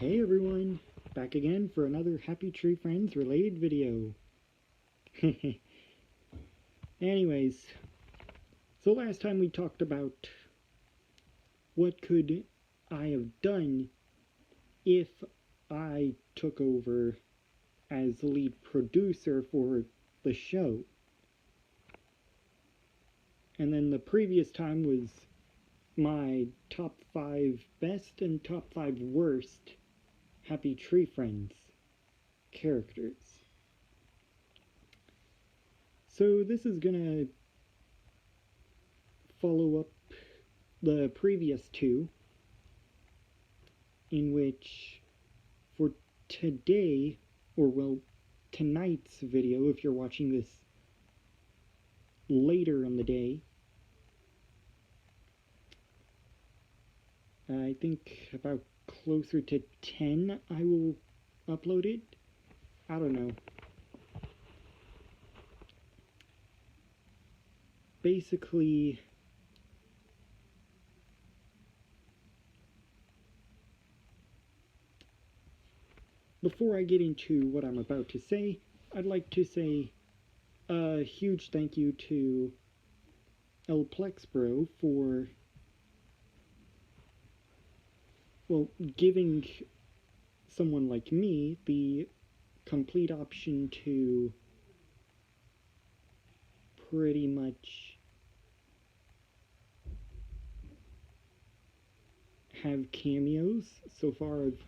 Hey everyone, back again for another Happy Tree Friends related video. Anyways, so last time we talked about what could I have done if I took over as the lead producer for the show. And then the previous time was my top 5 best and top 5 worst Happy Tree Friends characters. So this is gonna follow up the previous two, in which for today, or well, tonight's video, if you're watching this later in the day, I think about closer to 10 I will upload it. I don't know. Basically, before I get into what I'm about to say, I'd like to say a huge thank you to El Plexbro for, well, giving someone like me the complete option to pretty much have cameos. So far I've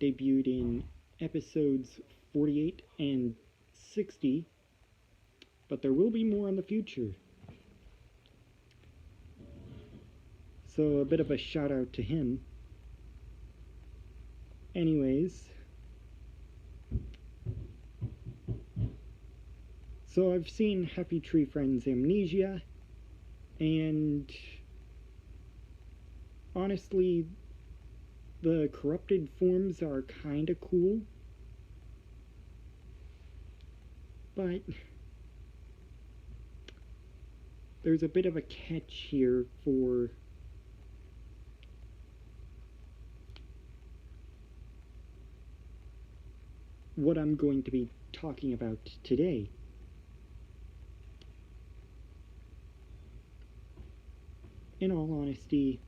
debuted in episodes 48 and 60, but there will be more in the future. So a bit of a shout out to him. Anyways, so I've seen Happy Tree Friends Amnesia, and honestly, the corrupted forms are kinda cool, but there's a bit of a catch here for what I'm going to be talking about today. In all honesty,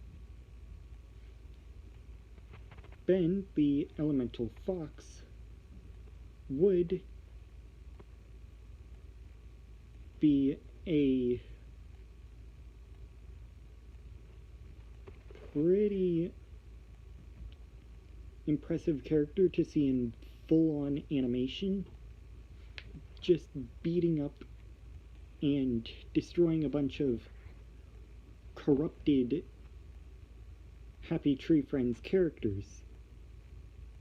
Ben, the elemental fox, would be a pretty impressive character to see in full-on animation, just beating up and destroying a bunch of corrupted Happy Tree Friends characters.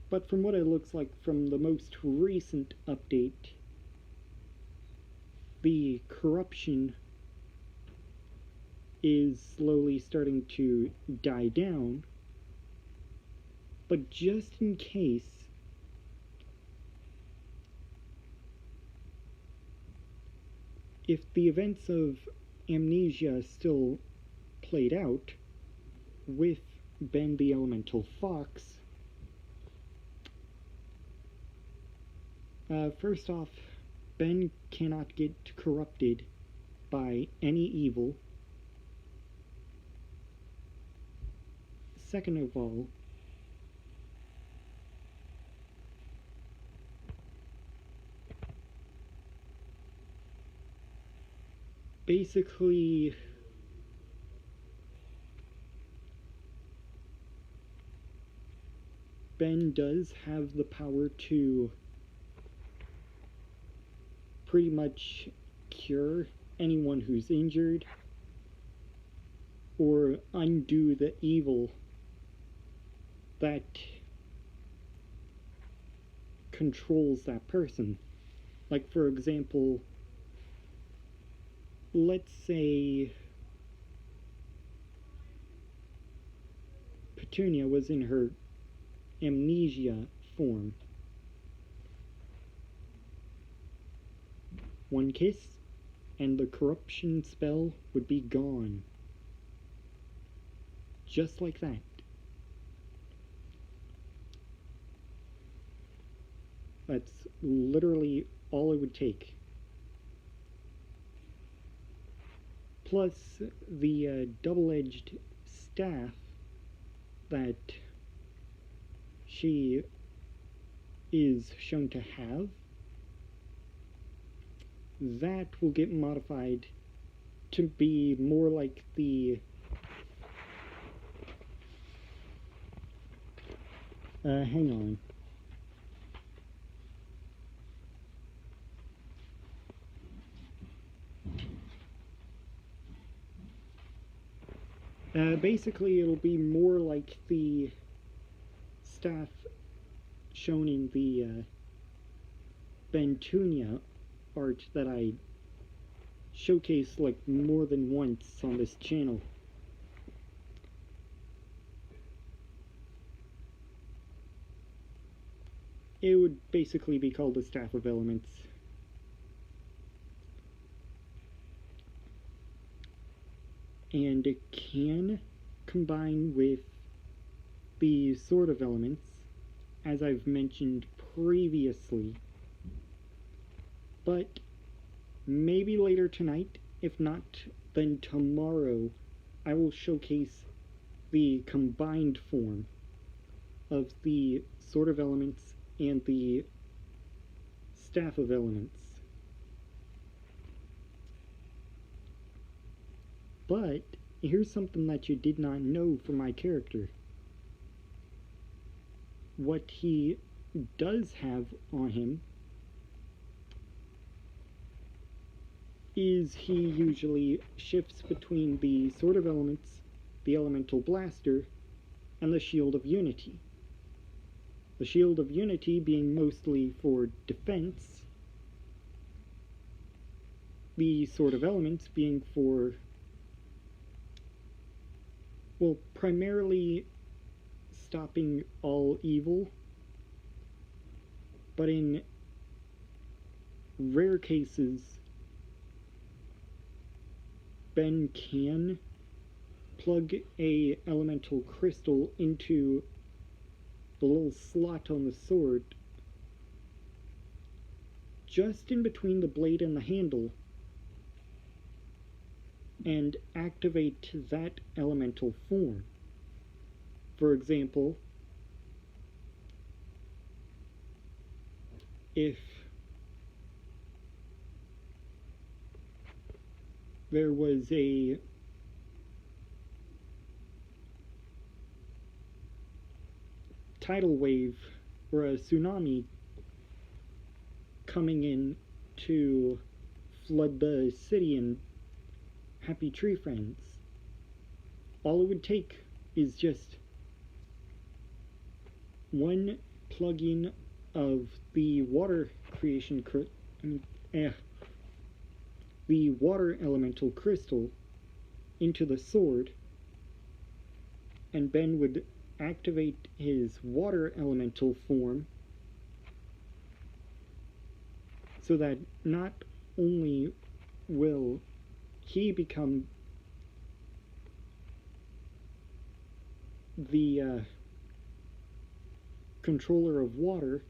But from what it looks like from the most recent update, the corruption is slowly starting to die down. But just in case, if the events of Amnesia still played out with Ben the Elemental Fox, first off, Ben cannot get corrupted by any evil. Second of all, basically, Ben does have the power to pretty much cure anyone who's injured or undo the evil that controls that person. Like, for example, let's say Petunia was in her amnesia form. One kiss, and the corruption spell would be gone. Just like that. That's literally all it would take. Plus the double-edged staff that she is shown to have, that will get modified to be more like the hang on. Basically, it'll be more like the staff shown in the Bentunia art that I showcased like more than once on this channel. It would basically be called the Staff of Elements. And it can combine with the Sword of Elements, as I've mentioned previously. But maybe later tonight, if not then tomorrow, I will showcase the combined form of the Sword of Elements and the Staff of Elements. But here's something that you did not know for my character. What he does have on him is he usually shifts between the Sword of Elements, the Elemental Blaster, and the Shield of Unity. The Shield of Unity being mostly for defense, the Sword of Elements being for, well, primarily stopping all evil, but in rare cases, Ben can plug a elemental crystal into the little slot on the sword just in between the blade and the handle and activate that elemental form. For example, if there was a tidal wave or a tsunami coming in to flood the city and Happy Tree Friends, all it would take is just one plug-in of the water creation the water elemental crystal into the sword, and Ben would activate his water elemental form so that not only will he become the controller of water,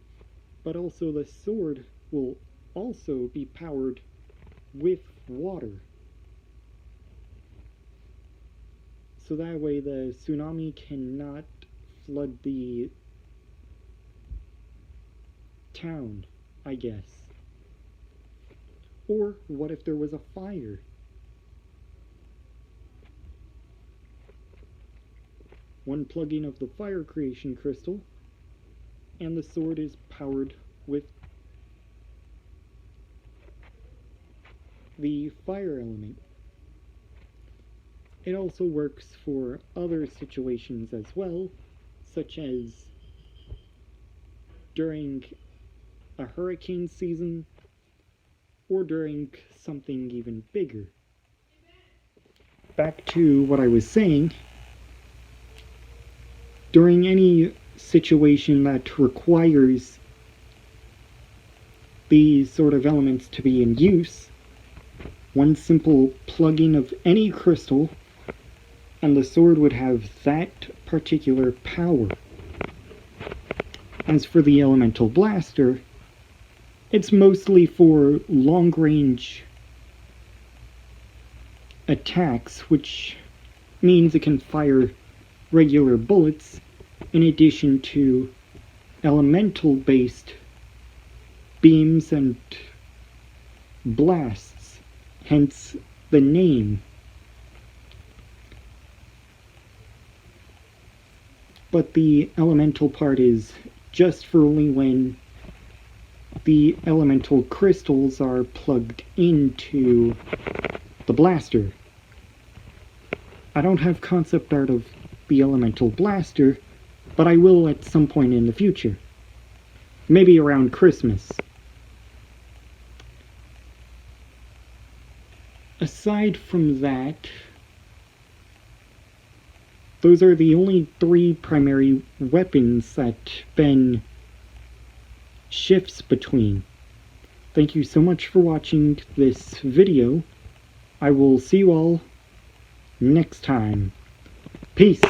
but also the sword will also be powered with water. So that way the tsunami cannot flood the town, I guess. Or what if there was a fire? One plug-in of the fire creation crystal, and the sword is powered with the fire element. It also works for other situations as well, such as during a hurricane season or during something even bigger. Back to what I was saying, during any situation that requires these sort of elements to be in use, one simple plug-in of any crystal and the sword would have that particular power. As for the elemental blaster, It's mostly for long-range attacks, which means it can fire regular bullets in addition to elemental-based beams and blasts, hence the name. But the elemental part is just for only when the elemental crystals are plugged into the blaster. I don't have concept art of the elemental blaster, but I will at some point in the future. Maybe around Christmas. Aside from that, those are the only 3 primary weapons that Ben shifts between. Thank you so much for watching this video. I will see you all next time. Peace!